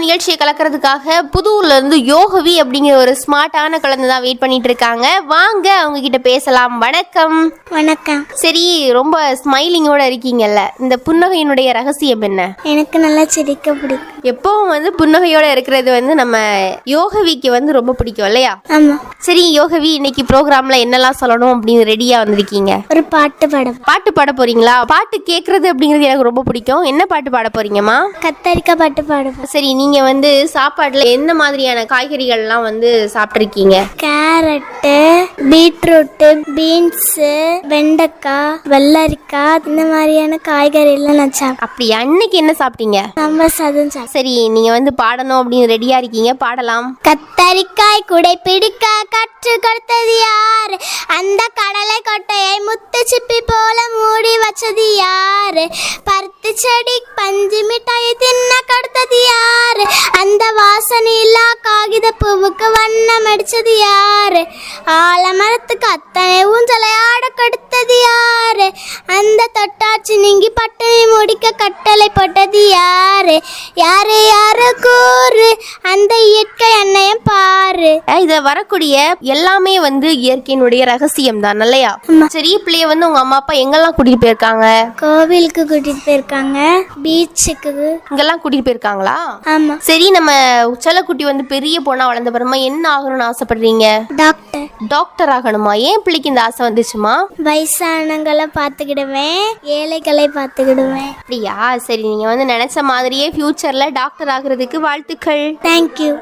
நிகழ்ச்சியை கலக்கிறதுக்காக புதூர்ல இருந்து யோகவி அப்படிங்கிற ஒரு ஸ்மார்ட்டான குழந்தை தான் வெயிட் பண்ணிட்டு இருக்காங்க. வாங்க அவங்க கிட்ட பேசலாம். வணக்கம். வணக்கம். சரி, ரொம்ப ஸ்மைலிங்கோட இருக்கீங்கல்ல, இந்த புன்னகையினுடைய ரகசியம் என்ன? எனக்கு நல்லா சிரிக்க பிடிக்கும். எப்பவும் புன்னகையோட இருக்கிறது நம்ம யோகவிக்கு ரொம்ப பிடிக்கும் இல்லையா? ஆமா. சரி யோகவி, இன்னைக்கு ப்ரோக்ராம்ல என்னெல்லாம் சொல்லணும் அப்படின்னு ரெடியா வந்திருக்கீங்க? ஒரு பாட்டு பாட போறீங்களா? பாட்டு கேட்கறது அப்படிங்கிறது எனக்கு ரொம்ப பிடிக்கும். என்ன பாட்டு பாட போறீங்கம்மா? கத்தரிக்காய் பாட்டு பாடுவோம். சரி, நீங்க சாப்பாடுல எந்த மாதிரியான காய்கறிகள்லாம் சாப்பிட்ருக்கீங்க? கேரட்டு, பீட்ரூட்டு, பீன்ஸு, வெண்டைக்காய், வெள்ளரிக்காய், இந்த மாதிரியான காய்கறி எல்லாம் நான் சாப்பிட்டேன். அப்படியா? அன்னைக்கு என்ன சாப்பிட்டீங்க? சாம்பார் சாதம் சாப்பிட்டேன். சரி, நீங்க பாடணும் அப்படின்னு ரெடியா இருக்கீங்க, பாடலாம். கத்தரிக்காய் குடை பிடிக்க கற்று கொடுத்தது யாரு? அந்த கடலை கொட்டையை முத்து சிப்பி போல மூடி வச்சது யாரு? பருத்து செடி பஞ்சு மிட்டாயை தின்ன கொடுத்தது யாரு? அந்த வாசனையில்லா காகித பூவுக்கு வண்ணம் அடிச்சது யாரு? ஆலமரத்துக்கு அத்தனை ஊஞ்சலை ஆட கொடுத்தது யாரு? அந்த தொட்டாட்சி நீங்கி பட்டனை முடிக்க கட்டளை போட்டது யாரு? யாரு யாரு கூறு, அந்த இயற்கை அன்னையம் பாரு. இத வரக்கூடிய எல்லாமே இயற்கையினுடைய ரகசியம் தான் இல்லையா? சரி, பிள்ளைய உங்க அம்மா அப்பா எங்கெல்லாம் கூட்டிட்டு போயிருக்காங்க? கோவிலுக்கு கூட்டிட்டு போயிருக்காங்க, பீச்சுக்கு இங்கெல்லாம் கூட்டிட்டு போயிருக்காங்களா? ஆமா. சரி, நம்ம செல்லக்குட்டி பெரிய பொண்ணா வளர்ந்த பிறமா என்ன ஆகணும்னு ஆசைப்படுறீங்க? டாக்டர். டாக்டர் ஆகணுமா? ஏன் பிள்ளைக்கு இந்த ஆசை வந்துச்சுமா? வயசானங்களை பாத்துக்கிடுவேன், ஏழைகளை பாத்துக்கிடுவேன். அப்படியா? சரி, நீங்க நினைச்ச மாதிரியே ஃபியூச்சர்ல டாக்டர் ஆகுறதுக்கு வாழ்த்துக்கள். தேங்க்யூ.